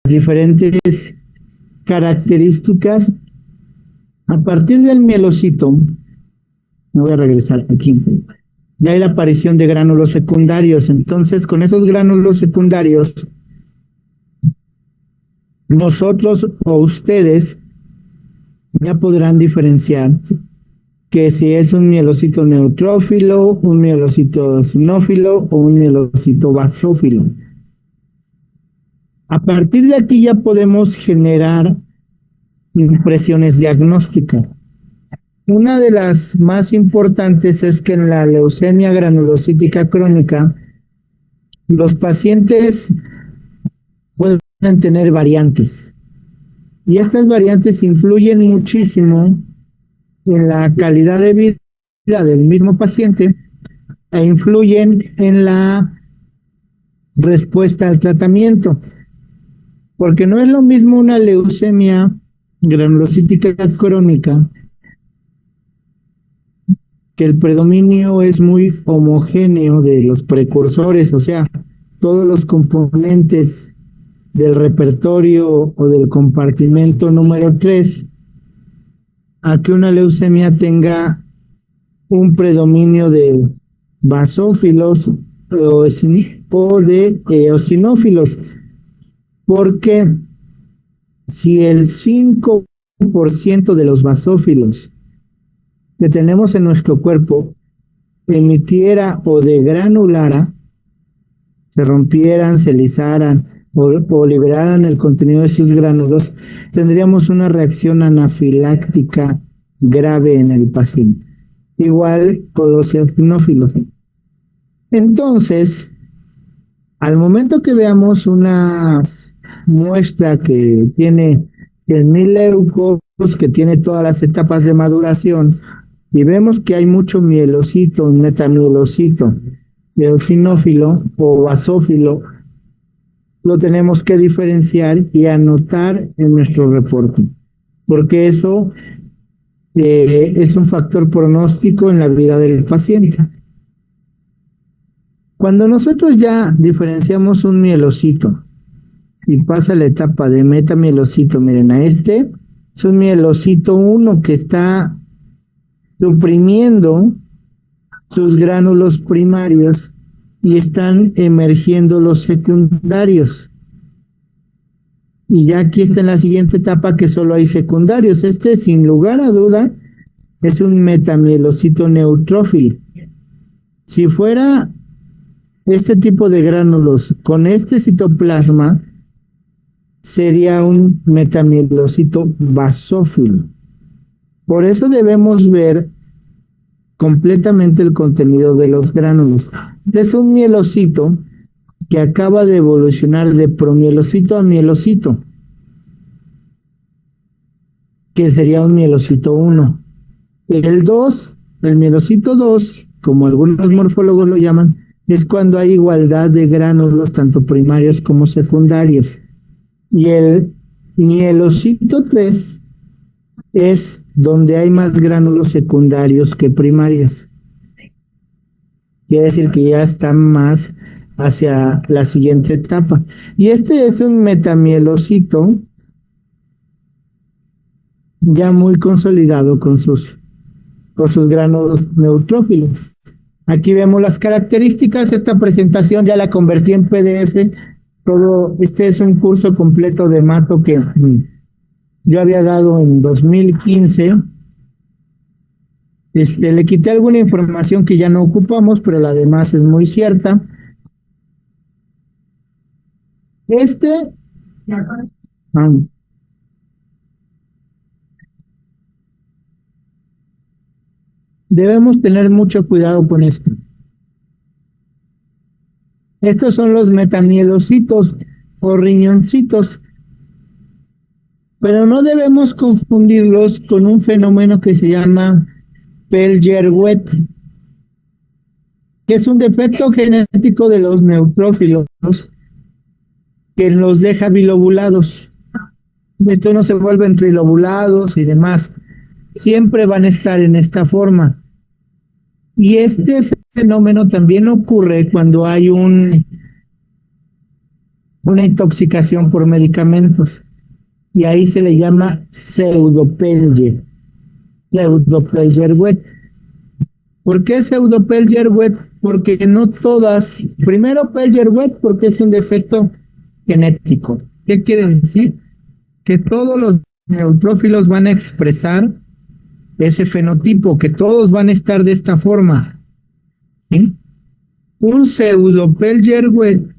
diferentes características a partir del mielocito. Me voy a regresar aquí. Ya hay la aparición de gránulos secundarios. Entonces, con esos gránulos secundarios, nosotros o ustedes ya podrán diferenciar que si es un mielocito neutrófilo, un mielocito eosinófilo o un mielocito basófilo. A partir de aquí ya podemos generar impresiones diagnósticas. Una de las más importantes es que en la leucemia granulocítica crónica, los pacientes pueden tener variantes. Y estas variantes influyen muchísimo en la calidad de vida del mismo paciente e influyen en la respuesta al tratamiento. Porque no es lo mismo una leucemia granulocítica crónica, que el predominio es muy homogéneo de los precursores, o sea, todos los componentes del repertorio o del compartimento número 3, a que una leucemia tenga un predominio de basófilos o de eosinófilos, porque si el 5% de los basófilos que tenemos en nuestro cuerpo emitiera o degranulara, se rompieran, se lisaran o liberaran el contenido de sus gránulos, tendríamos una reacción anafiláctica grave en el paciente. Igual con los eosinófilos. Entonces, al momento que veamos una muestra que tiene 100,000 leucos, que tiene todas las etapas de maduración, y vemos que hay mucho mielocito, metamielocito, eosinófilo o basófilo, lo tenemos que diferenciar y anotar en nuestro reporte, porque eso es un factor pronóstico en la vida del paciente. Cuando nosotros ya diferenciamos un mielocito y pasa la etapa de metamielocito, miren, a este es un mielocito 1 que está suprimiendo sus gránulos primarios y están emergiendo los secundarios. Y ya aquí está en la siguiente etapa que solo hay secundarios. Este, sin lugar a duda, es un metamielocito neutrófilo. Si fuera este tipo de gránulos con este citoplasma, sería un metamielocito basófilo. Por eso debemos ver completamente el contenido de los gránulos. Es un mielocito que acaba de evolucionar de promielocito a mielocito, que sería un mielocito 1. El 2, el mielocito 2, como algunos morfólogos lo llaman, es cuando hay igualdad de gránulos, tanto primarios como secundarios. Y el mielocito 3 es donde hay más gránulos secundarios que primarios. Quiere decir que ya están más hacia la siguiente etapa. Y este es un metamielocito ya muy consolidado con sus gránulos neutrófilos. Aquí vemos las características. Esta presentación ya la convertí en PDF. Este es un curso completo de hemato que yo había dado en 2015. Le quité alguna información que ya no ocupamos, pero la demás es muy cierta. Debemos tener mucho cuidado con esto. Estos son los metamielocitos o riñoncitos, pero no debemos confundirlos con un fenómeno que se llama Pellier-Wett, que es un defecto genético de los neutrófilos que los deja bilobulados. Estos no se vuelven trilobulados y demás. Siempre van a estar en esta forma. Y este fenómeno también ocurre cuando hay un una intoxicación por medicamentos. Y ahí se le llama pseudopelge, pseudopelge wet. ¿Por qué pseudopelge wet? Porque no todas, primero Pelger wet porque es un defecto genético. ¿Qué quiere decir? Que todos los neutrófilos van a expresar ese fenotipo, que todos van a estar de esta forma. ¿Sí? Un pseudopelger wet,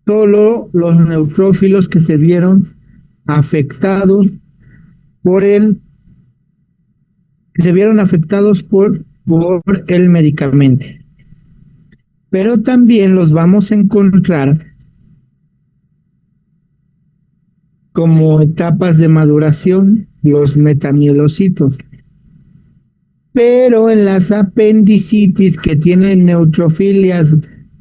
solo los neutrófilos que se vieron afectados por el medicamento. Pero también los vamos a encontrar como etapas de maduración, los metamielocitos. Pero en las apendicitis que tienen neutrofilias,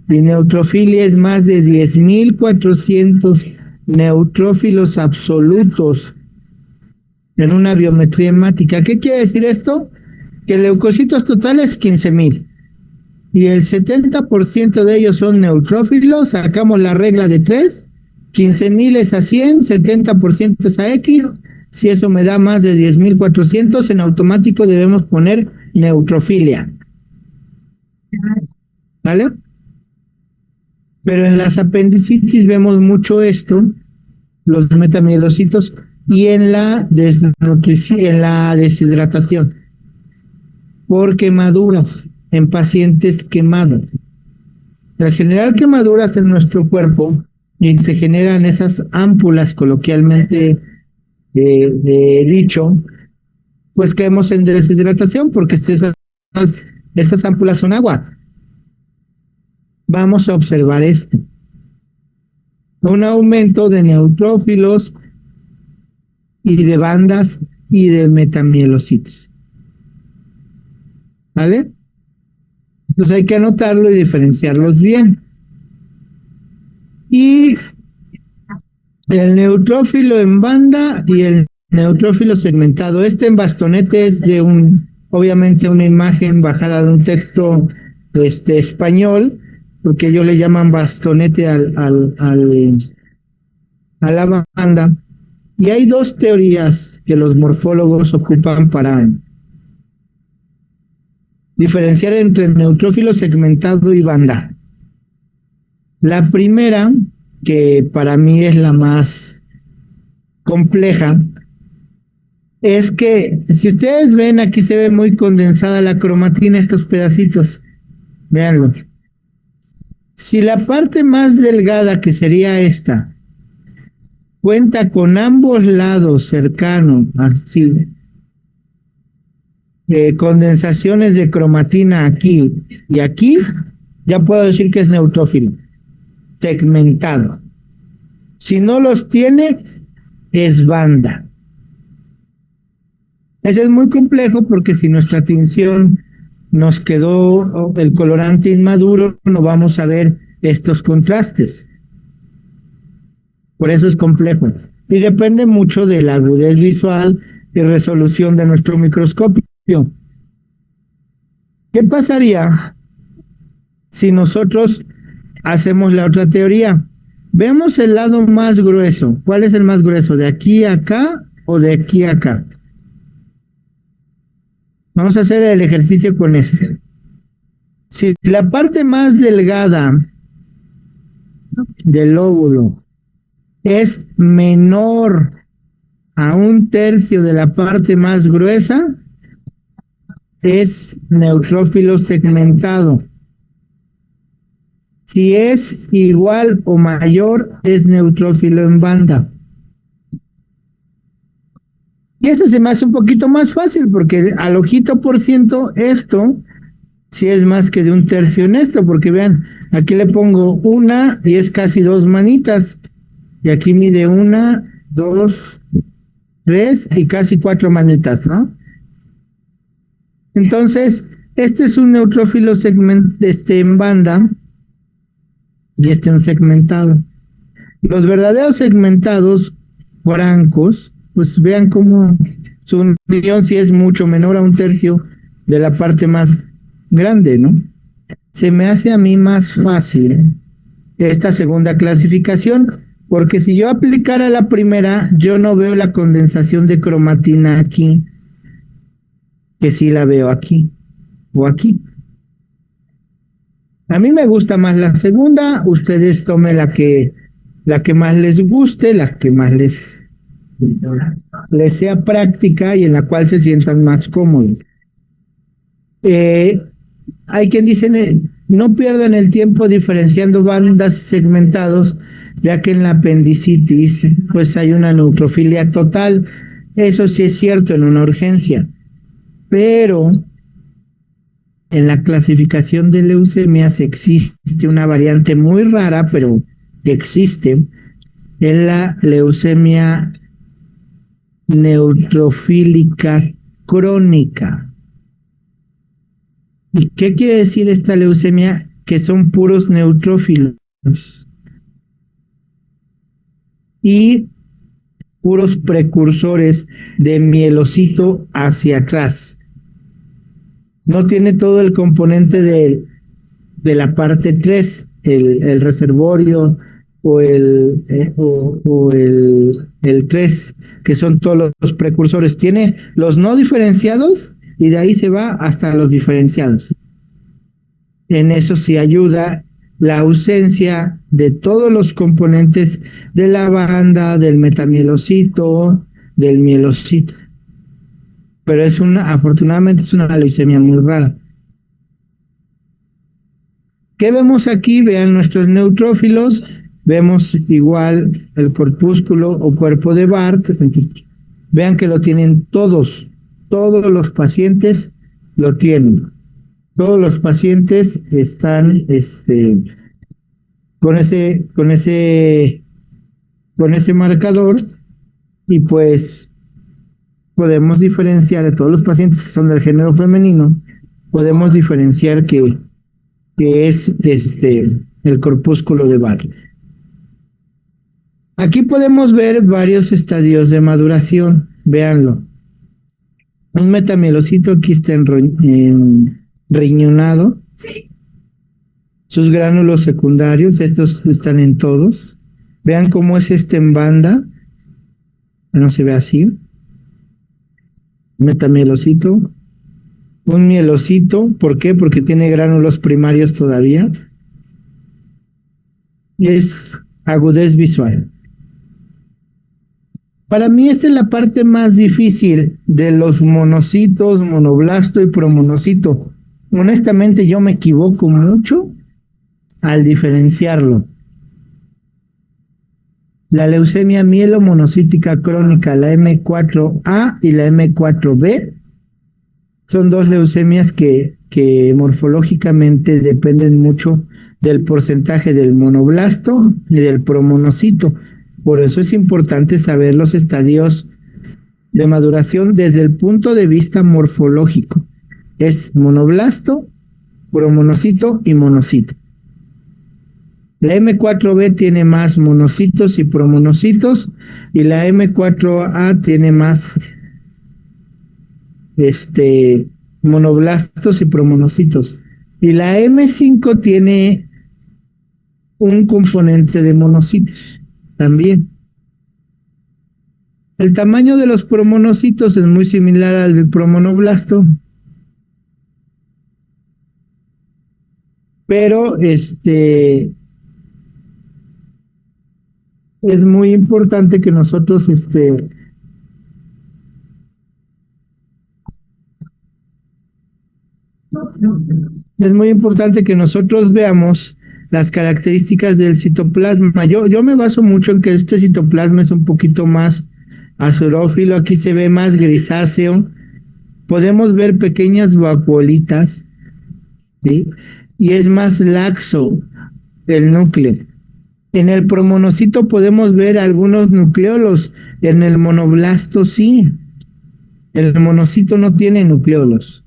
y neutrofilia es más de 10.400 neutrófilos absolutos en una biometría hemática. ¿Qué quiere decir esto? Que leucocitos totales 15.000 y el 70% de ellos son neutrófilos. Sacamos la regla de 3, 15.000 es a 100, 70% es a X. Si eso me da más de 10.400, en automático debemos poner neutrofilia. ¿Vale? Pero en las apendicitis vemos mucho esto, los metamielocitos, y en la deshidratación, por quemaduras en pacientes quemados. Al generar quemaduras en nuestro cuerpo, y se generan esas ámpulas, coloquialmente dicho, pues caemos en deshidratación porque estas ámpulas son agua. Vamos a observar esto. Un aumento de neutrófilos y de bandas y de metamielocitos. ¿Vale? Entonces hay que anotarlo y diferenciarlos bien. Y el neutrófilo en banda y el neutrófilo segmentado. Este en bastonete es de obviamente una imagen bajada de un texto español, porque ellos le llaman bastonete a la banda. Y hay dos teorías que los morfólogos ocupan para diferenciar entre neutrófilo segmentado y banda. La primera, que para mí es la más compleja, es que si ustedes ven, aquí se ve muy condensada la cromatina, estos pedacitos. Véanlo. Si la parte más delgada, que sería esta, cuenta con ambos lados cercanos, así, condensaciones de cromatina aquí y aquí, ya puedo decir que es neutrófilo segmentado. Si no los tiene, es banda. Ese es muy complejo porque si nuestra tinción nos quedó el colorante inmaduro, no vamos a ver estos contrastes. Por eso es complejo. Y depende mucho de la agudez visual y resolución de nuestro microscopio. ¿Qué pasaría si nosotros hacemos la otra teoría? Vemos el lado más grueso. ¿Cuál es el más grueso? ¿De aquí a acá o de aquí a acá? Vamos a hacer el ejercicio con este. Si la parte más delgada del lóbulo es menor a 1/3 de la parte más gruesa, es neutrófilo segmentado. Si es igual o mayor, es neutrófilo en banda. Y esto se me hace un poquito más fácil porque al ojito por ciento esto sí es más que de 1/3 en esto, porque vean, aquí le pongo una y es casi 2 manitas. Y aquí mide 1, 2, 3 y casi 4 manitas, ¿no? Entonces, este es un neutrófilo en banda y este un segmentado. Los verdaderos segmentados francos, pues vean cómo su unión sí es mucho menor a 1/3 de la parte más grande, ¿no? Se me hace a mí más fácil esta segunda clasificación, Porque si yo aplicara la primera, yo no veo la condensación de cromatina aquí, que sí la veo aquí o aquí. A mí me gusta más la segunda, ustedes tomen la que más les guste, la que más les sea práctica y en la cual se sientan más cómodos. Eh, Hay quien dice, no pierdan el tiempo diferenciando bandas y segmentados, ya que en la apendicitis pues hay una neutrofilia total. Eso sí es cierto en una urgencia, pero en la clasificación de leucemias existe una variante muy rara, pero que existe, es la leucemia neutrofílica crónica. ¿Y qué quiere decir esta leucemia? Que son puros neutrófilos y puros precursores de mielocito hacia atrás. No tiene todo el componente de la parte 3, el reservorio o el 3, que son todos los precursores. Tiene los no diferenciados y de ahí se va hasta los diferenciados. En eso sí ayuda la ausencia de todos los componentes de la banda, del metamielocito, del mielocito. Pero afortunadamente es una leucemia muy rara. ¿Qué vemos aquí? Vean nuestros neutrófilos, vemos igual el corpúsculo o cuerpo de Barth. Vean que lo tienen todos los pacientes lo tienen. Todos los pacientes están con ese marcador y pues podemos diferenciar de todos los pacientes que son del género femenino, podemos diferenciar que es el corpúsculo de Barth. Aquí podemos ver varios estadios de maduración, véanlo. Un metamielocito aquí está riñonado. Sus gránulos secundarios, estos están en todos. Vean cómo es en banda. No se ve así. Metamielocito. Un mielocito. ¿Por qué? Porque tiene gránulos primarios todavía. Y es agudez visual. Para mí esta es la parte más difícil de los monocitos, monoblasto y promonocito. Honestamente yo me equivoco mucho al diferenciarlo. La leucemia mielomonocítica crónica, la M4A y la M4B, son dos leucemias que morfológicamente dependen mucho del porcentaje del monoblasto y del promonocito. Por eso es importante saber los estadios de maduración desde el punto de vista morfológico. Es monoblasto, promonocito y monocito. La M4B tiene más monocitos y promonocitos y la M4A tiene más monoblastos y promonocitos. Y la M5 tiene un componente de monocitos también. El tamaño de los promonocitos es muy similar al del promonoblasto, pero es muy importante que nosotros veamos las características del citoplasma. Yo me baso mucho en que este citoplasma es un poquito más azurófilo, aquí se ve más grisáceo, podemos ver pequeñas vacuolitas, ¿sí? Y es más laxo el núcleo. En el promonocito podemos ver algunos nucleolos, en el monoblasto sí, el monocito no tiene nucleolos.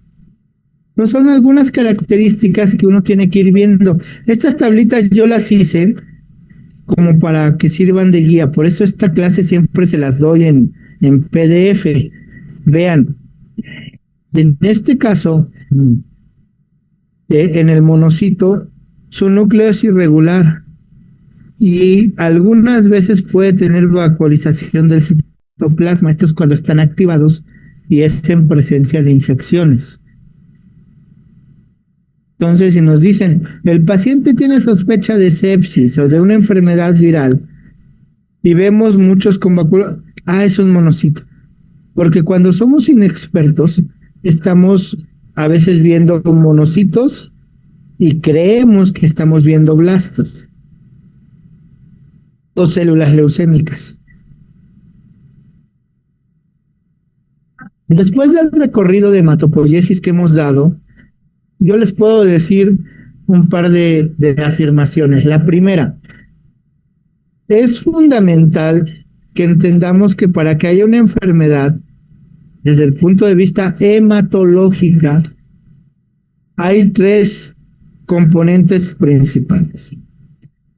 No son algunas características que uno tiene que ir viendo. Estas tablitas yo las hice como para que sirvan de guía. Por eso esta clase siempre se las doy en PDF. Vean, en este caso, en el monocito, su núcleo es irregular y algunas veces puede tener vacuolización del citoplasma. Esto es cuando están activados y es en presencia de infecciones. Entonces, si nos dicen, el paciente tiene sospecha de sepsis o de una enfermedad viral y vemos muchos con vacuola, es un monocito. Porque cuando somos inexpertos, estamos a veces viendo monocitos y creemos que estamos viendo blastos o células leucémicas. Después del recorrido de hematopoiesis que hemos dado, yo les puedo decir un par de afirmaciones. La primera, es fundamental que entendamos que para que haya una enfermedad, desde el punto de vista hematológica, hay 3 componentes principales.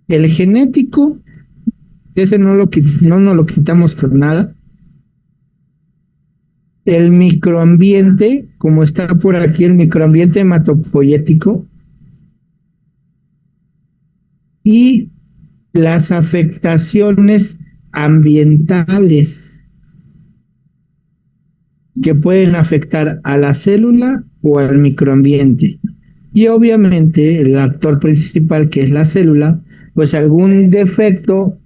El genético, ese no nos lo quitamos por nada. El microambiente, como está por aquí, el microambiente hematopoyético. Y las afectaciones ambientales que pueden afectar a la célula o al microambiente. Y obviamente el actor principal, que es la célula, pues algún defecto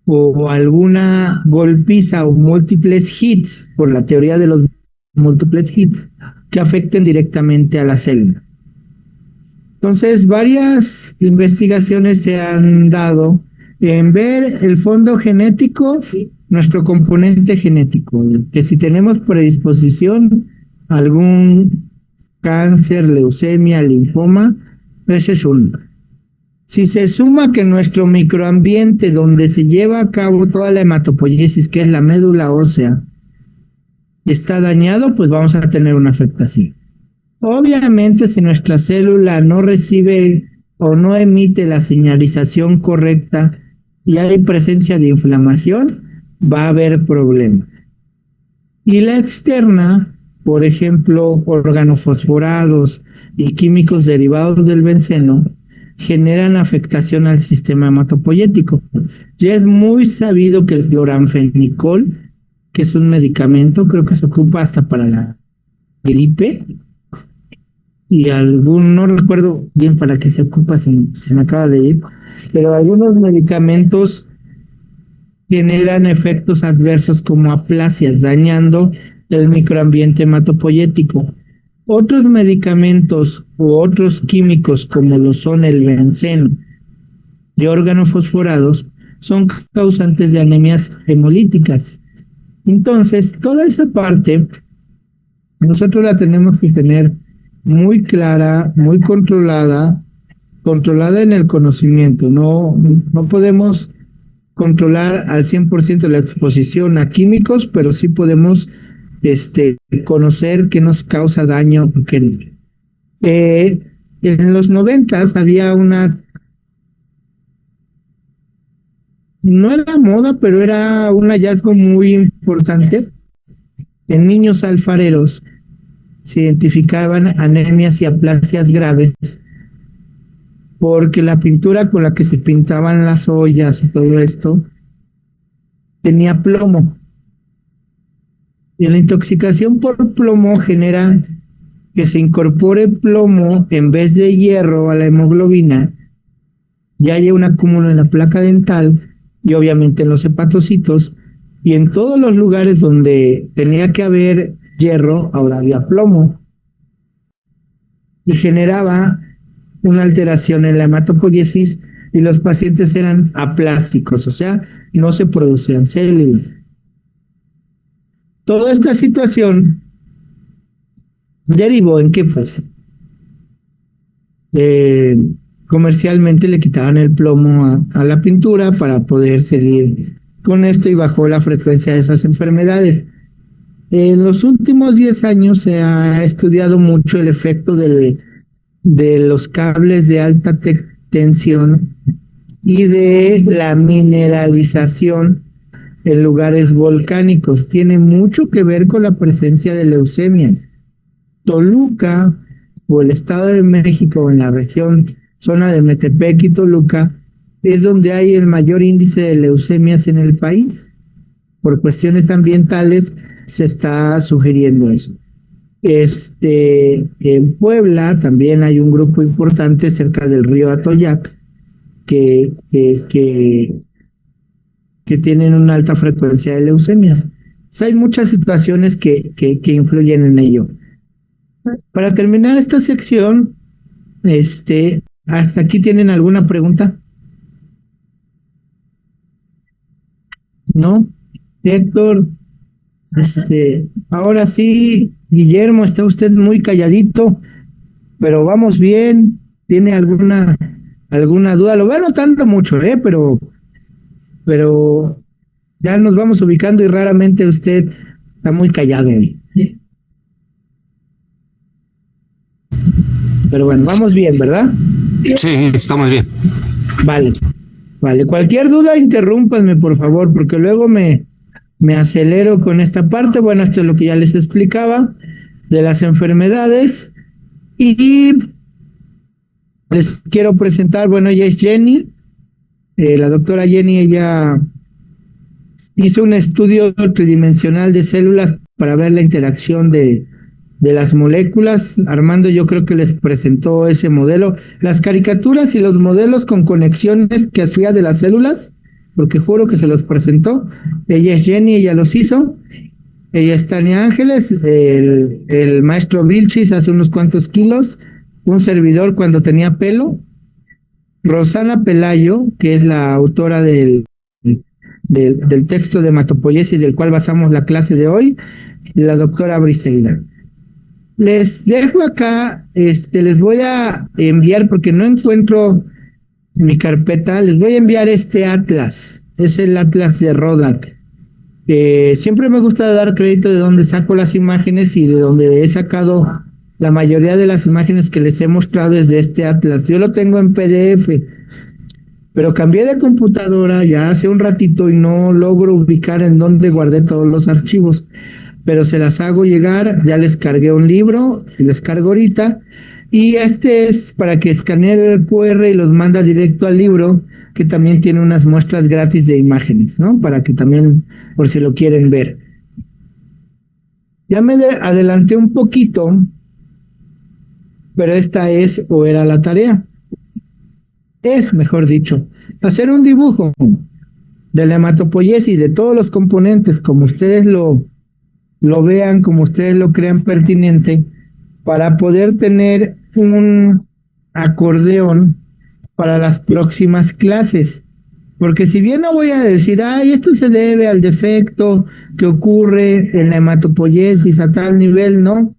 o alguna golpiza o múltiples hits, por la teoría de los múltiples hits, que afecten directamente a la célula. Entonces, varias investigaciones se han dado en ver el fondo genético, nuestro componente genético, que si tenemos predisposición a algún cáncer, leucemia, linfoma, ese es uno. Si se suma que nuestro microambiente donde se lleva a cabo toda la hematopoiesis, que es la médula ósea, está dañado, pues vamos a tener una afectación. Obviamente, si nuestra célula no recibe o no emite la señalización correcta y hay presencia de inflamación, va a haber problemas. Y la externa, por ejemplo, organofosforados y químicos derivados del benceno, generan afectación al sistema hematopoyético. Ya es muy sabido que el cloranfenicol, que es un medicamento, creo que se ocupa hasta para la gripe, y no recuerdo bien para qué se ocupa, se me acaba de ir, pero algunos medicamentos generan efectos adversos como aplasias, dañando el microambiente hematopoyético. Otros medicamentos u otros químicos, como lo son el benceno y organofosforados, son causantes de anemias hemolíticas. Entonces, toda esa parte nosotros la tenemos que tener muy clara, muy controlada en el conocimiento. No podemos controlar al 100% la exposición a químicos, pero sí podemos conocer qué nos causa daño. En los 90 había no era moda, pero era un hallazgo muy importante. En niños alfareros se identificaban anemias y aplasias graves porque la pintura con la que se pintaban las ollas y todo esto tenía plomo. Y la intoxicación por plomo genera que se incorpore plomo en vez de hierro a la hemoglobina, y haya un acúmulo en la placa dental y obviamente en los hepatocitos, y en todos los lugares donde tenía que haber hierro, ahora había plomo, y generaba una alteración en la hematopoiesis y los pacientes eran aplásticos, o sea, no se producían células. Toda esta situación derivó en que pues comercialmente le quitaban el plomo a la pintura para poder seguir con esto, y bajó la frecuencia de esas enfermedades. En los últimos 10 años se ha estudiado mucho el efecto de los cables de alta tensión y de la mineralización en lugares volcánicos. Tiene mucho que ver con la presencia de leucemias. Toluca o el Estado de México, en la región, zona de Metepec y Toluca, es donde hay el mayor índice de leucemias en el país. Por cuestiones ambientales se está sugiriendo eso. En Puebla también hay un grupo importante cerca del río Atoyac que, que, que, que tienen una alta frecuencia de leucemias. Hay muchas situaciones que influyen en ello. Para terminar esta sección, ¿hasta aquí tienen alguna pregunta? ¿No? Héctor, ahora sí, Guillermo, está usted muy calladito, pero vamos bien. ¿Tiene alguna duda? Lo veo notando mucho, pero ya nos vamos ubicando y raramente usted está muy callado hoy. Pero bueno, vamos bien, ¿verdad? Sí, estamos bien. Vale, vale. Cualquier duda, interrúmpanme, por favor, porque luego me acelero con esta parte. Bueno, esto es lo que ya les explicaba de las enfermedades. Y les quiero presentar, bueno, ella es Jenny, la doctora Jenny, ella hizo un estudio tridimensional de células para ver la interacción de las moléculas. Armando, yo creo que les presentó ese modelo, las caricaturas y los modelos con conexiones que hacía de las células, porque juro que se los presentó. Ella es Jenny, ella los hizo. Ella es Tania Ángeles, el maestro Vilchis hace unos cuantos kilos, un servidor cuando tenía pelo, Rosana Pelayo, que es la autora del texto de hematopoiesis del cual basamos la clase de hoy, y la doctora Briseida. Les dejo acá, les voy a enviar, porque no encuentro mi carpeta, les voy a enviar este atlas, es el atlas de Rodak. Siempre me gusta dar crédito de dónde saco las imágenes y de dónde he sacado la mayoría de las imágenes que les he mostrado desde este atlas. Yo lo tengo en PDF, pero cambié de computadora ya hace un ratito y no logro ubicar en dónde guardé todos los archivos, pero se las hago llegar. Ya les cargué un libro, les cargo ahorita, y es para que escaneen el QR y los manda directo al libro, que también tiene unas muestras gratis de imágenes, ¿no? Para que también, por si lo quieren ver. Ya me adelanté un poquito, pero esta es o era la tarea. Es, mejor dicho, hacer un dibujo de la hematopoiesis, de todos los componentes, como ustedes lo vean, como ustedes lo crean pertinente, para poder tener un acordeón para las próximas clases. Porque si bien no voy a decir, ay, esto se debe al defecto que ocurre en la hematopoiesis a tal nivel, no.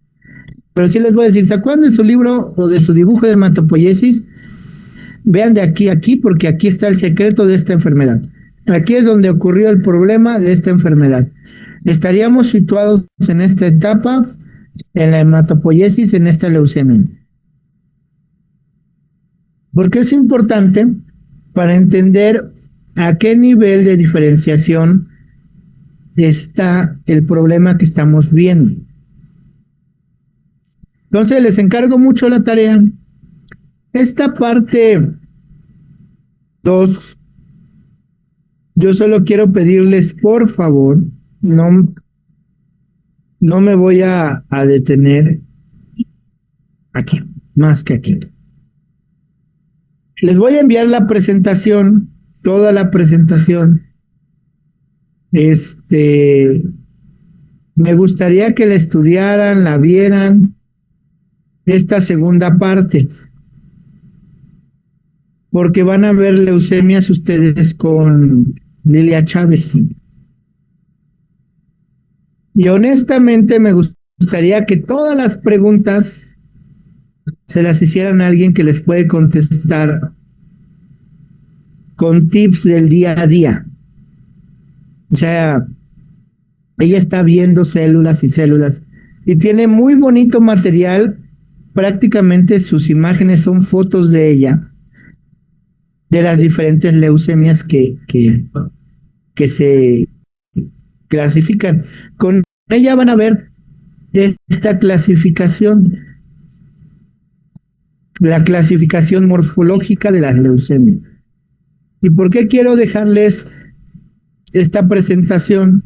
Pero sí les voy a decir, ¿se acuerdan de su libro o de su dibujo de hematopoiesis? Vean de aquí a aquí, porque aquí está el secreto de esta enfermedad. Aquí es donde ocurrió el problema de esta enfermedad. Estaríamos situados en esta etapa, en la hematopoiesis, en esta leucemia. Porque es importante para entender a qué nivel de diferenciación está el problema que estamos viendo. Entonces les encargo mucho la tarea. Esta parte 2, yo solo quiero pedirles, por favor, no me voy a detener aquí, más que aquí. Les voy a enviar la presentación, toda la presentación. Me gustaría que la estudiaran, la vieran, esta segunda parte, porque van a ver leucemias ustedes con Lilia Chávez. Y honestamente me gustaría que todas las preguntas se las hicieran a alguien que les puede contestar con tips del día a día. O sea, ella está viendo células y células y tiene muy bonito material. Prácticamente sus imágenes son fotos de ella, de las diferentes leucemias que se clasifican. Con ella van a ver esta clasificación, la clasificación morfológica de las leucemias. ¿Y por qué quiero dejarles esta presentación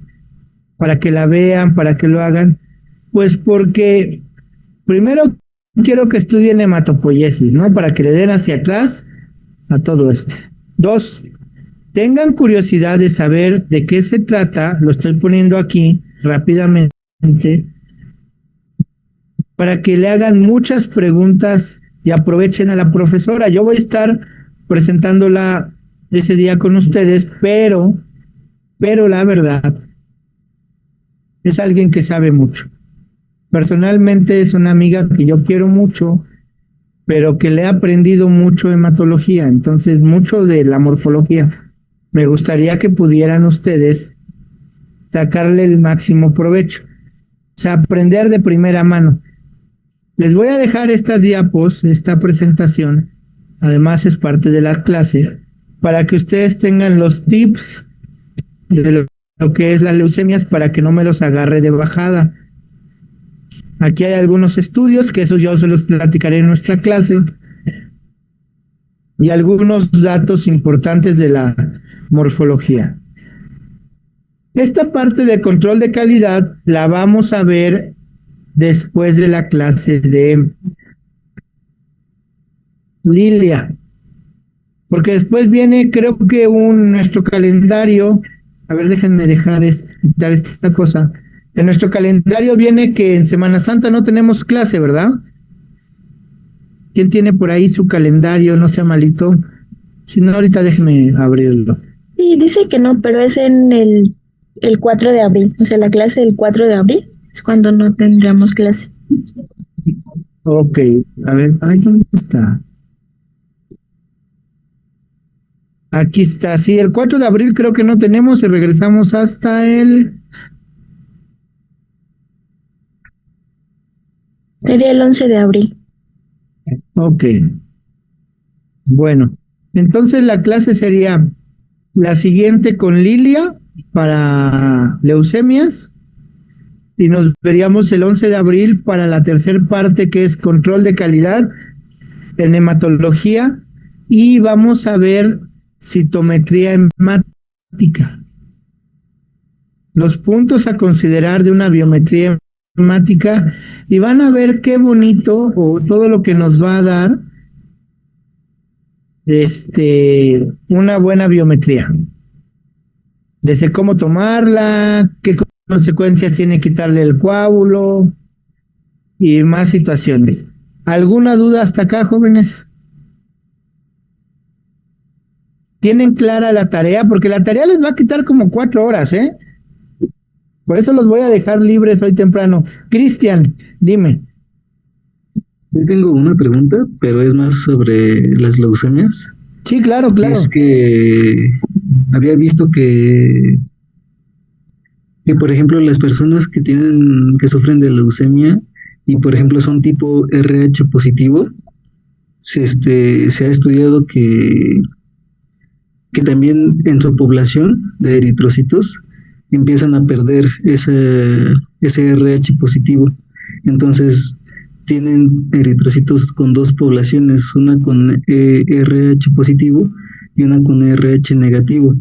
para que la vean, para que lo hagan? Pues porque primero quiero que estudien hematopoiesis, ¿no? Para que le den hacia atrás a todo esto. Dos, tengan curiosidad de saber de qué se trata, lo estoy poniendo aquí rápidamente, para que le hagan muchas preguntas y aprovechen a la profesora. Yo voy a estar presentándola ese día con ustedes, pero la verdad es alguien que sabe mucho. Personalmente es una amiga que yo quiero mucho, pero que le he aprendido mucho hematología, entonces mucho de la morfología. Me gustaría que pudieran ustedes sacarle el máximo provecho, o sea, aprender de primera mano. Les voy a dejar estas diapos, esta presentación, además es parte de la clase, para que ustedes tengan los tips de lo que es las leucemias para que no me los agarre de bajada. Aquí hay algunos estudios, que eso yo se los platicaré en nuestra clase, y algunos datos importantes de la morfología. Esta parte de control de calidad la vamos a ver después de la clase de Lilia, porque después viene, creo que nuestro calendario, a ver, déjenme quitar esta cosa. En nuestro calendario viene que en Semana Santa no tenemos clase, ¿verdad? ¿Quién tiene por ahí su calendario? No sea malito. Si no, ahorita déjenme abrirlo. Sí, dice que no, pero es en el 4 de abril. O sea, la clase del 4 de abril es cuando no tendríamos clase. Ok, a ver, ay, ¿dónde está? Aquí está, sí, el 4 de abril creo que no tenemos y regresamos hasta Sería el 11 de abril. Ok. Bueno, entonces la clase sería la siguiente con Lilia para leucemias y nos veríamos el 11 de abril para la tercera parte que es control de calidad en hematología y vamos a ver citometría hemática. Los puntos a considerar de una biometría hemática y van a ver qué bonito o todo lo que nos va a dar una buena biometría. Desde cómo tomarla, qué consecuencias tiene quitarle el coágulo y más situaciones. ¿Alguna duda hasta acá, jóvenes? ¿Tienen clara la tarea? Porque la tarea les va a quitar como 4 horas, ¿eh? Por eso los voy a dejar libres hoy temprano. Cristian, dime. Yo tengo una pregunta, pero es más sobre las leucemias. Sí, claro, claro. Es que había visto que por ejemplo, las personas que sufren de leucemia y, por ejemplo, son tipo RH positivo, se ha estudiado que también en su población de eritrocitos empiezan a perder ese RH positivo. Entonces, tienen eritrocitos con dos poblaciones, una con RH positivo y una con RH negativo.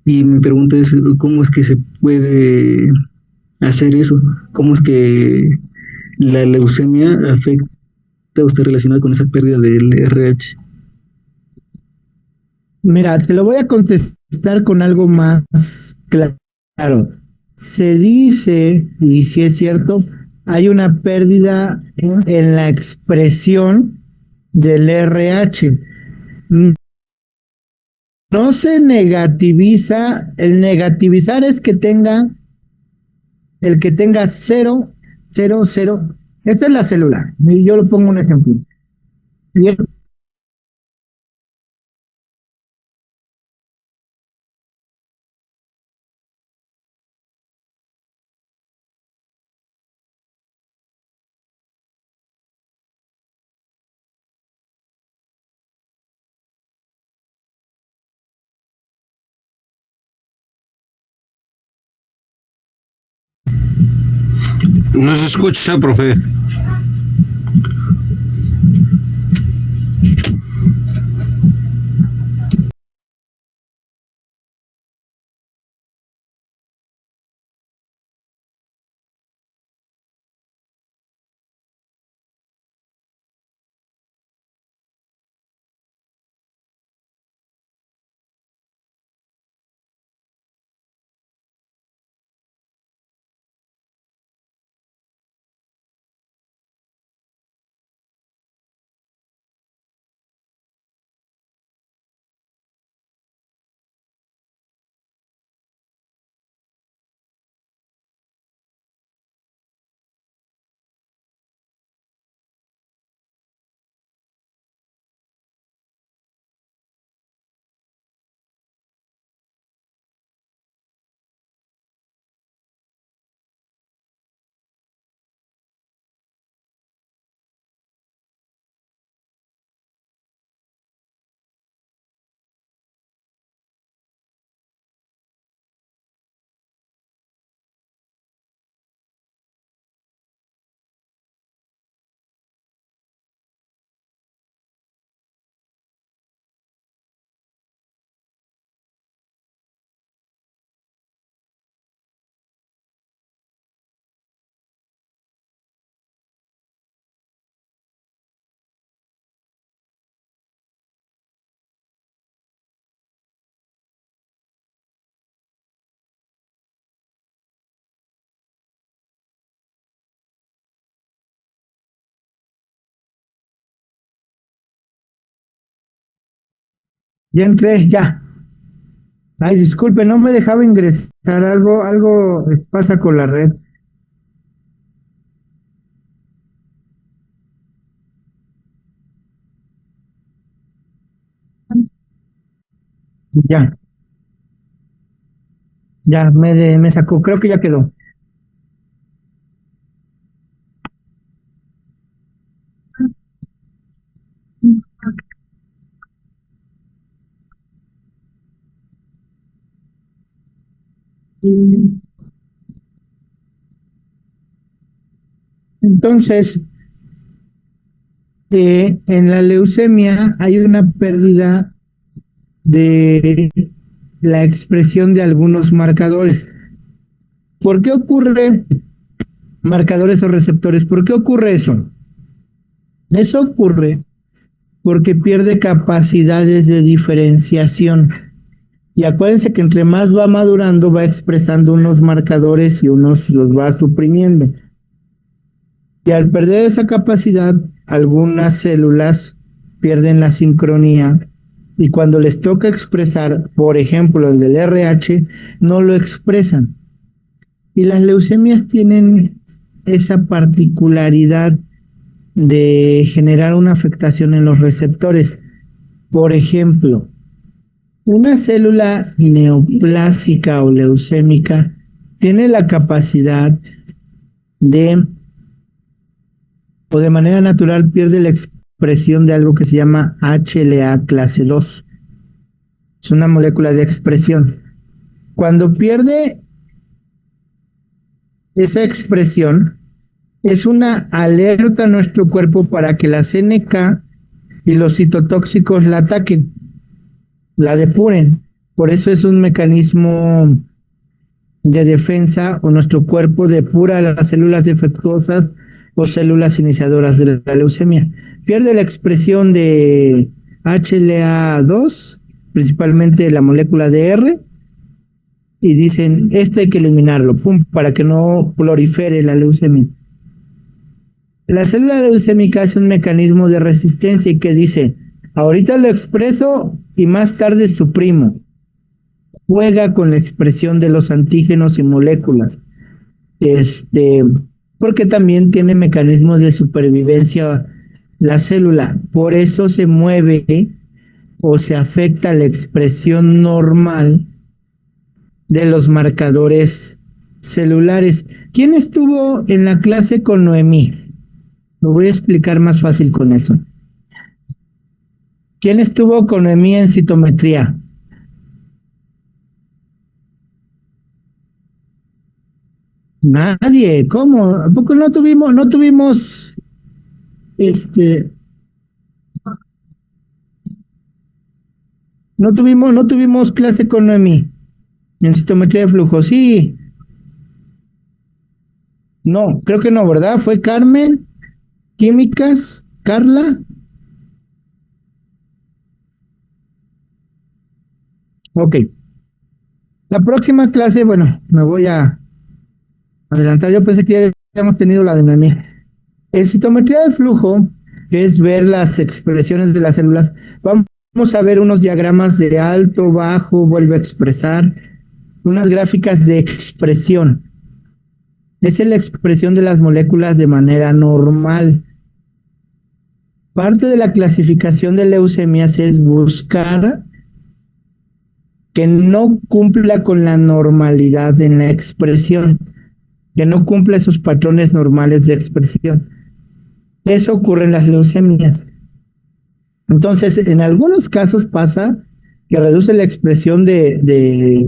Y mi pregunta es, ¿cómo es que se puede hacer eso? ¿Cómo es que la leucemia afecta o está relacionada con esa pérdida del RH? Mira, te lo voy a contestar con algo más claro. Se dice, y si es cierto, hay una pérdida en la expresión del RH. No se negativiza, el negativizar es el que tenga 0, 0, 0. Esta es la célula, yo lo pongo un ejemplo. Y No se escucha, profe. Ya entré, ya. Ay, disculpe, no me dejaba ingresar. Algo pasa con la red. Ya, ya, me sacó. Creo que ya quedó. Entonces, en la leucemia hay una pérdida de la expresión de algunos marcadores. ¿Por qué ocurre marcadores o receptores? ¿Por qué ocurre eso? Eso ocurre porque pierde capacidades de diferenciación. Y acuérdense que entre más va madurando, va expresando unos marcadores y unos los va suprimiendo. Y al perder esa capacidad, algunas células pierden la sincronía y cuando les toca expresar, por ejemplo, el del RH, no lo expresan. Y las leucemias tienen esa particularidad de generar una afectación en los receptores. Por ejemplo, una célula neoplásica o leucémica tiene la capacidad de, o de manera natural, pierde la expresión de algo que se llama HLA clase 2. Es una molécula de expresión. Cuando pierde esa expresión, es una alerta a nuestro cuerpo para que las NK y los citotóxicos la ataquen, la depuren. Por eso es un mecanismo de defensa, o nuestro cuerpo depura las células defectuosas o células iniciadoras de la leucemia. Pierde la expresión de HLA2, principalmente la molécula de R, y dicen, hay que eliminarlo, pum, para que no prolifere la leucemia. La célula leucémica es un mecanismo de resistencia y que dice, ahorita lo expreso y más tarde suprimo. Juega con la expresión de los antígenos y moléculas. Porque también tiene mecanismos de supervivencia la célula. Por eso se mueve o se afecta la expresión normal de los marcadores celulares. ¿Quién estuvo en la clase con Noemí? Lo voy a explicar más fácil con eso. ¿Quién estuvo con Noemí en citometría? Nadie. ¿Cómo? ¿A poco no tuvimos no tuvimos clase con Noemí en citometría de flujo? Sí. No, creo que no, ¿verdad? Fue Carmen, químicas, Carla. Ok. La próxima clase, bueno, me voy a adelantar. Yo pensé que ya habíamos tenido la de Noemí. En citometría de flujo, que es ver las expresiones de las células, vamos a ver unos diagramas de alto, bajo, vuelve a expresar, unas gráficas de expresión. Esa es la expresión de las moléculas de manera normal. Parte de la clasificación de leucemias es buscar que no cumpla con la normalidad en la expresión, que no cumpla esos patrones normales de expresión. Eso ocurre en las leucemias. Entonces, en algunos casos pasa que reduce la expresión de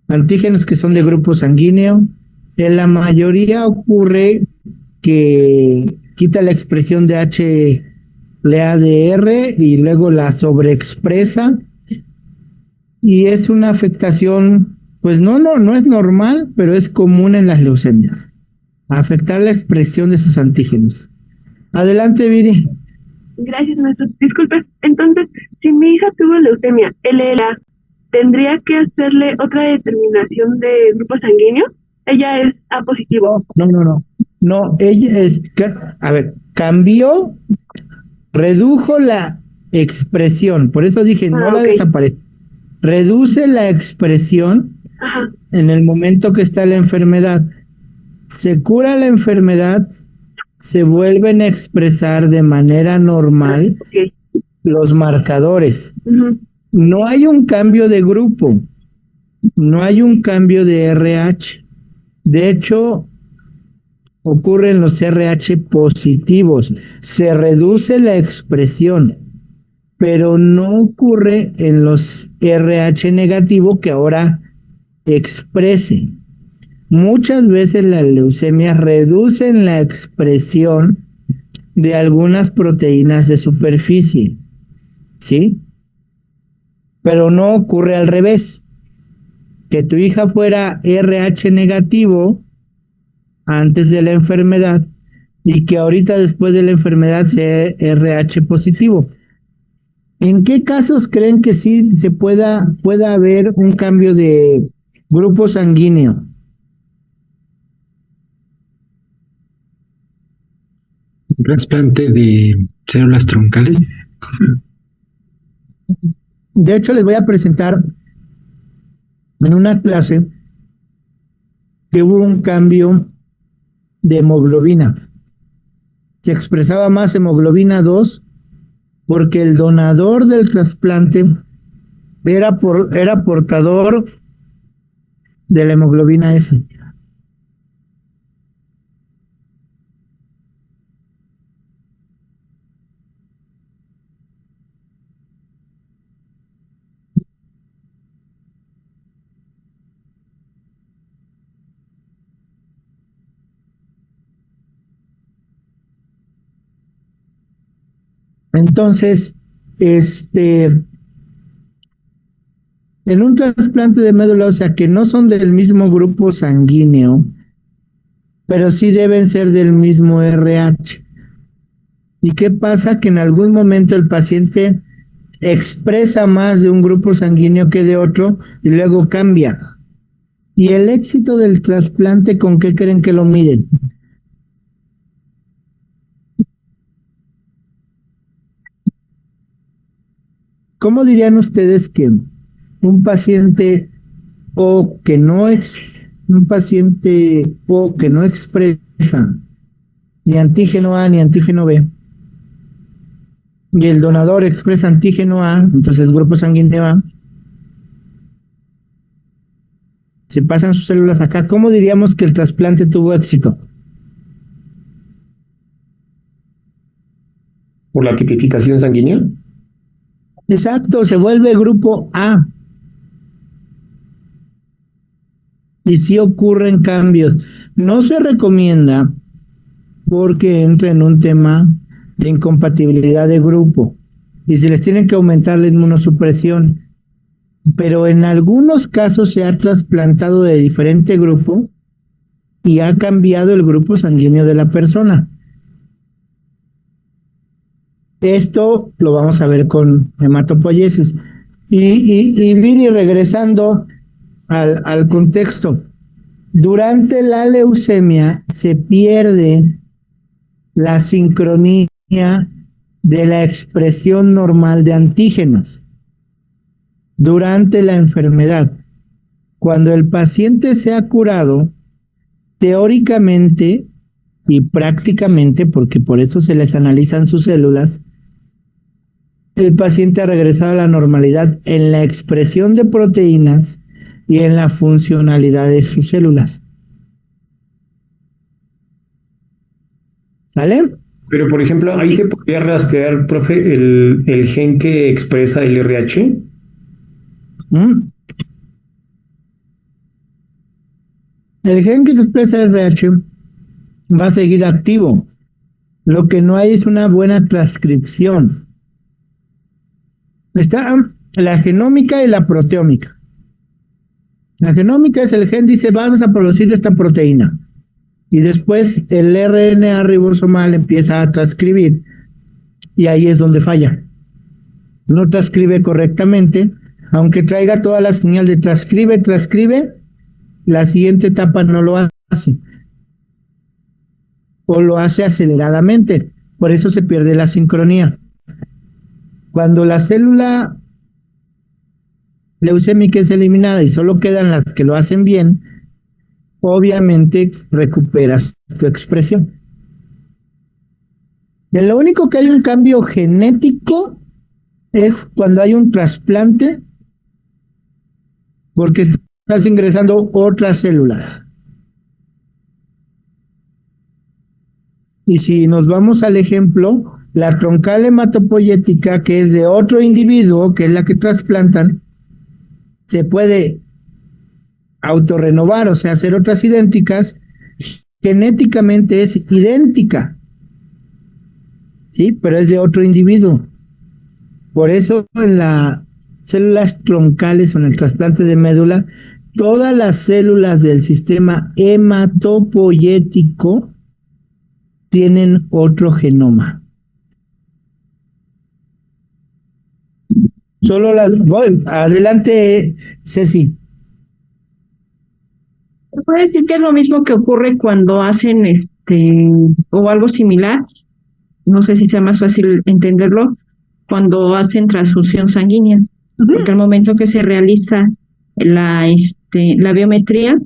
antígenos que son de grupo sanguíneo. En la mayoría ocurre que quita la expresión de HLA-DR y luego la sobreexpresa. Y es una afectación, pues no es normal, pero es común en las leucemias. Afectar la expresión de esos antígenos. Adelante, Viri. Gracias, maestro. Disculpe, entonces, si mi hija tuvo leucemia, LLA, ¿tendría que hacerle otra determinación de grupo sanguíneo? Ella es A positivo. No. No, ella es, a ver, cambió, redujo la expresión. Por eso dije, no la ok. desaparece. Reduce la expresión Ajá. en el momento que está la enfermedad. Se cura la enfermedad, se vuelven a expresar de manera normal Ok. los marcadores. Ujú. No hay un cambio de grupo, no hay un cambio de RH. De hecho, ocurren los RH positivos. Se reduce la expresión, pero no ocurre en los RH negativo que ahora exprese. Muchas veces las leucemias reducen la expresión de algunas proteínas de superficie, ¿sí? Pero no ocurre al revés, que tu hija fuera RH negativo antes de la enfermedad y que ahorita después de la enfermedad sea RH positivo. ¿En qué casos creen que sí se pueda haber un cambio de grupo sanguíneo? Un trasplante de células troncales. De hecho, les voy a presentar en una clase que hubo un cambio de hemoglobina. Se expresaba más hemoglobina 2 porque el donador del trasplante era portador de la hemoglobina S. Entonces, en un trasplante de médula ósea que no son del mismo grupo sanguíneo, pero sí deben ser del mismo RH. ¿Y qué pasa? Que en algún momento el paciente expresa más de un grupo sanguíneo que de otro y luego cambia. ¿Y el éxito del trasplante con qué creen que lo miden? ¿Cómo dirían ustedes que un paciente un paciente O que no expresa ni antígeno A ni antígeno B y el donador expresa antígeno A, entonces grupo sanguíneo A, se pasan sus células acá, ¿cómo diríamos que el trasplante tuvo éxito? ¿Por la tipificación sanguínea? Exacto, se vuelve grupo A. Y sí ocurren cambios. No se recomienda porque entra en un tema de incompatibilidad de grupo y se les tiene que aumentar la inmunosupresión. Pero en algunos casos se ha trasplantado de diferente grupo y ha cambiado el grupo sanguíneo de la persona. Esto lo vamos a ver con hematopoiesis. Y Viri, regresando al contexto, durante la leucemia se pierde la sincronía de la expresión normal de antígenos. Durante la enfermedad, cuando el paciente se ha curado, teóricamente y prácticamente, porque por eso se les analizan sus células, el paciente ha regresado a la normalidad en la expresión de proteínas y en la funcionalidad de sus células. ¿Vale? Pero, por ejemplo, ahí se podría rastrear, profe, el gen que expresa el RH. El gen que expresa el RH va a seguir activo. Lo que no hay es una buena transcripción. Está la genómica y la proteómica. La genómica es el gen, dice, vamos a producir esta proteína. Y después el RNA ribosomal empieza a transcribir. Y ahí es donde falla. No transcribe correctamente, aunque traiga toda la señal de transcribe, la siguiente etapa no lo hace. O lo hace aceleradamente. Por eso se pierde la sincronía. Cuando la célula leucémica es eliminada y solo quedan las que lo hacen bien, obviamente recuperas tu expresión. Y lo único que hay un cambio genético es cuando hay un trasplante, porque estás ingresando otras células. Y si nos vamos al ejemplo, la troncal hematopoyética, que es de otro individuo, que es la que trasplantan, se puede autorrenovar, o sea, hacer otras idénticas. Genéticamente es idéntica, ¿sí? Pero es de otro individuo. Por eso en las células troncales o en el trasplante de médula, todas las células del sistema hematopoyético tienen otro genoma. Solo las... Voy, adelante, Ceci. ¿Se puede decir que es lo mismo que ocurre cuando hacen o algo similar? No sé si sea más fácil entenderlo, cuando hacen transfusión sanguínea, porque al momento que se realiza la biometría,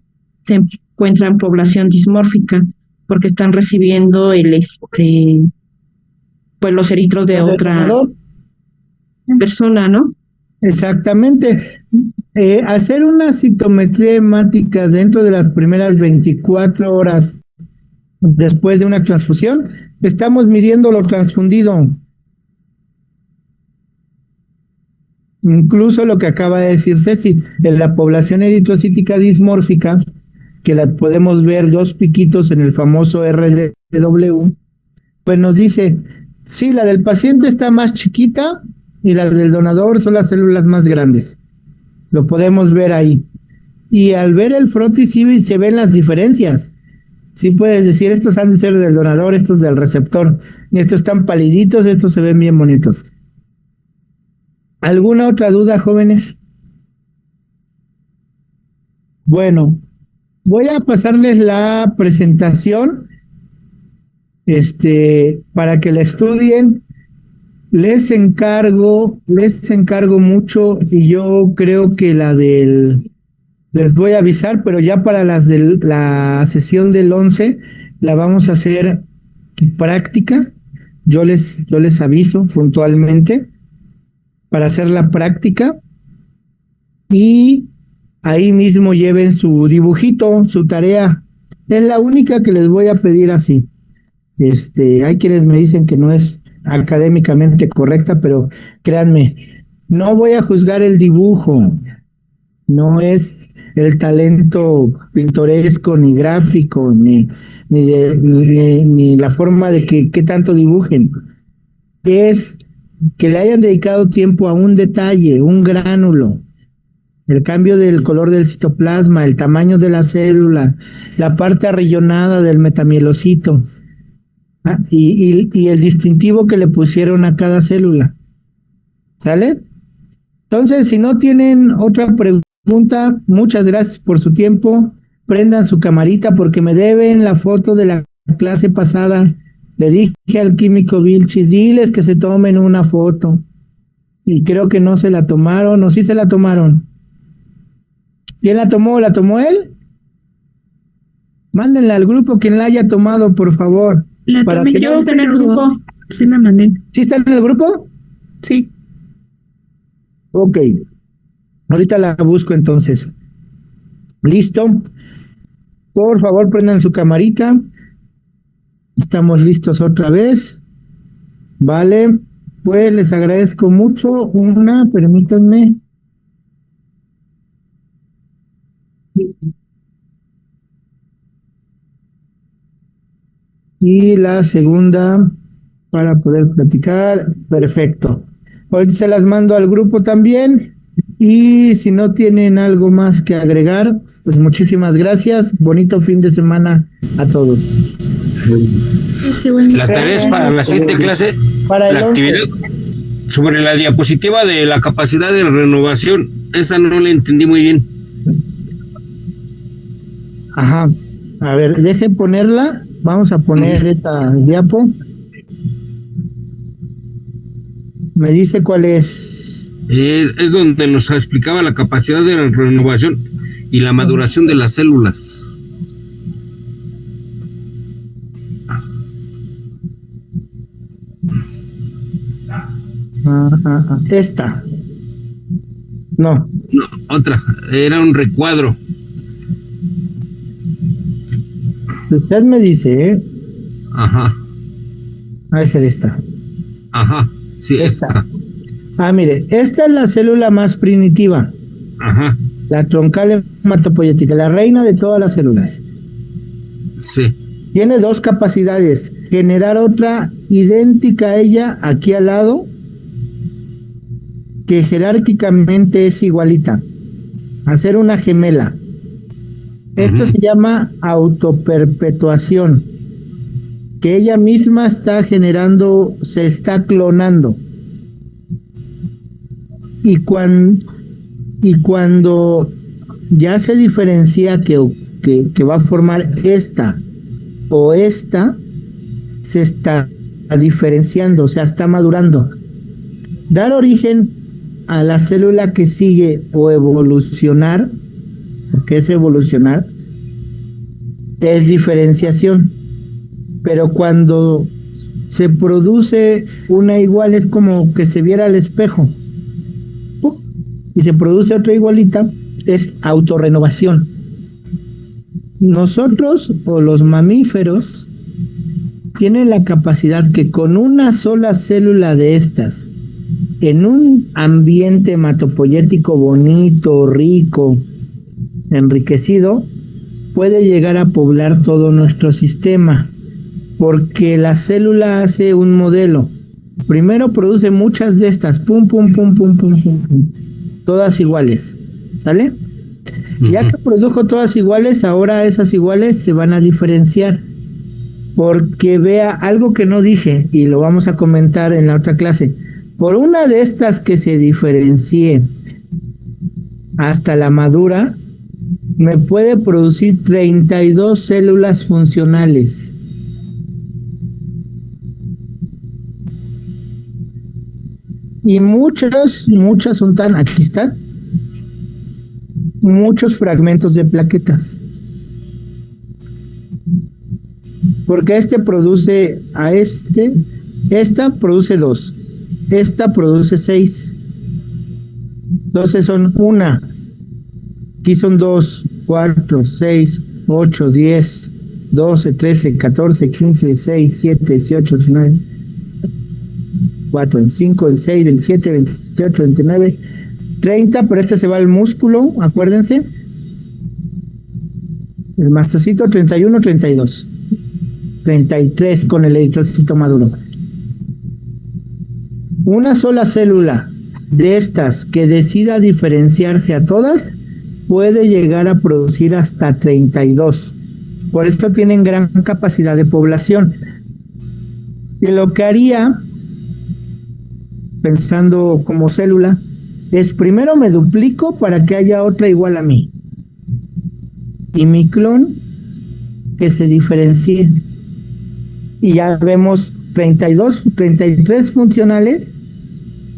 se encuentra en población dismórfica, porque están recibiendo pues los eritros de otra persona, ¿no? Exactamente. Hacer una citometría hemática dentro de las primeras 24 horas después de una transfusión, estamos midiendo lo transfundido. Incluso lo que acaba de decir Ceci, en la población eritrocítica dismórfica, que la podemos ver dos piquitos en el famoso RDW, pues nos dice, sí, la del paciente está más chiquita y la del donador son las células más grandes. Lo podemos ver ahí. Y al ver el frotis sí se ven las diferencias. Sí puedes decir, estos han de ser del donador, estos del receptor. Estos están paliditos, estos se ven bien bonitos. ¿Alguna otra duda, jóvenes? Bueno, voy a pasarles la presentación para que la estudien. Les encargo mucho, y yo creo que les voy a avisar, pero ya para las de la sesión del 11 la vamos a hacer práctica. Yo les aviso puntualmente para hacer la práctica, y ahí mismo lleven su dibujito, su tarea. Es la única que les voy a pedir así. Hay quienes me dicen que no es académicamente correcta, pero créanme, no voy a juzgar el dibujo, no es el talento pintoresco, ni gráfico, ni la forma de qué tanto dibujen. Es que le hayan dedicado tiempo a un detalle, un gránulo, el cambio del color del citoplasma, el tamaño de la célula, la parte arrillonada del metamielocito, y el distintivo que le pusieron a cada célula. ¿Sale? Entonces, si no tienen otra pregunta, muchas gracias por su tiempo. Prendan su camarita porque me deben la foto de la clase pasada. Le dije al químico Vilchis, diles que se tomen una foto. Y creo que no se la tomaron, o sí se la tomaron. ¿Quién la tomó? ¿La tomó él? Mándenla al grupo quien la haya tomado, por favor. La tomé yo, en el grupo. Sí la mandé. ¿Sí está en el grupo? Sí. Ok. Ahorita la busco entonces. ¿Listo? Por favor, prendan su camarita. Estamos listos otra vez. Vale. Pues les agradezco mucho. Permítanme. Y la segunda para poder platicar. Perfecto. Ahorita se las mando al grupo también. Y si no tienen algo más que agregar, pues muchísimas gracias. Bonito fin de semana a todos. Las tareas para la siguiente clase, para la actividad sobre la diapositiva de la capacidad de renovación, esa no la entendí muy bien. Ajá. A ver, dejen ponerla. Vamos a poner esta diapo. Me dice cuál es. Es donde nos explicaba la capacidad de la renovación y la maduración de las células. Esta. No. No, otra. Era un recuadro. Usted me dice, ¿eh? Ajá. Va a ser esta. Ajá. Sí, esta. Mire, esta es la célula más primitiva. Ajá. La troncal hematopoyética, la reina de todas las células. Sí. Tiene dos capacidades: generar otra idéntica a ella aquí al lado, que jerárquicamente es igualita, hacer una gemela. Esto se llama autoperpetuación, que ella misma está generando, se está clonando. Y cuando ya se diferencia que va a formar esta o esta, se está diferenciando, o sea, está madurando. Dar origen a la célula que sigue o evolucionar, porque es evolucionar, es diferenciación. Pero cuando se produce una igual, es como que se viera al espejo y se produce otra igualita, es autorrenovación. Nosotros o los mamíferos tienen la capacidad que con una sola célula de estas, en un ambiente hematopoyético bonito, rico, enriquecido, puede llegar a poblar todo nuestro sistema, porque la célula hace un modelo. Primero produce muchas de estas, pum, pum, pum, pum, pum, pum, pum, todas iguales, ¿sale? Ya que produjo todas iguales, ahora esas iguales se van a diferenciar, porque vea algo que no dije y lo vamos a comentar en la otra clase. Por una de estas que se diferencie hasta la madura, me puede producir 32 células funcionales. Y muchas son tan, aquí están, muchos fragmentos de plaquetas. Porque este produce a esta produce 2, esta produce 6. Entonces son una, aquí son 2, 4, 6, 8, 10, 12, 13, 14, 15, 16, 17, 18, 19, 4, 25, 26, 27, 28, 29, 30, pero este se va al músculo, acuérdense. El mastocito 31, 32, 33 con el eritrocito maduro. Una sola célula de estas que decida diferenciarse a todas puede llegar a producir hasta 32. Por esto tienen gran capacidad de población. Y lo que haría, pensando como célula, es primero me duplico para que haya otra igual a mí. Y mi clon que se diferencie. Y ya vemos 32, 33 funcionales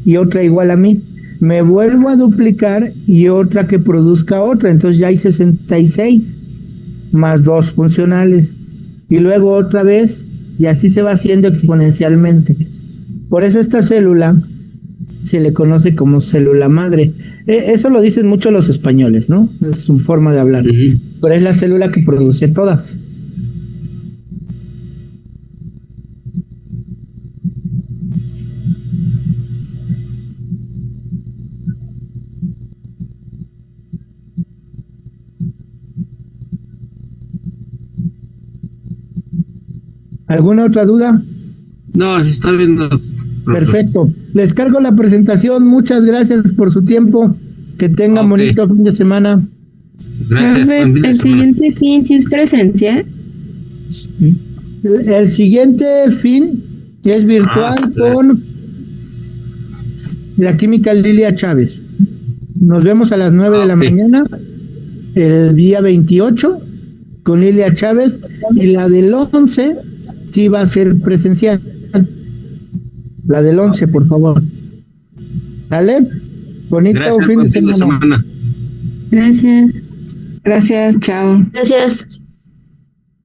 y otra igual a mí. Me vuelvo a duplicar y otra que produzca otra. Entonces ya hay 66 más 2 funcionales. Y luego otra vez, y así se va haciendo exponencialmente. Por eso esta célula se le conoce como célula madre. Eso lo dicen mucho los españoles, ¿no? Es su forma de hablar. Pero es la célula que produce todas. ¿Alguna otra duda? No, se está viendo. Perfecto. Les cargo la presentación. Muchas gracias por su tiempo. Que tengan bonito fin de semana. Gracias. El siguiente fin sí es presencial. El siguiente fin es virtual con la química Lilia Chávez. Nos vemos a las 9 de la mañana, el día 28, con Lilia Chávez, y la del 11 sí va a ser presencial. La del 11, por favor. ¿Sale? Bonito Gracias, fin buen de semana. Gracias. Gracias, chao. Gracias.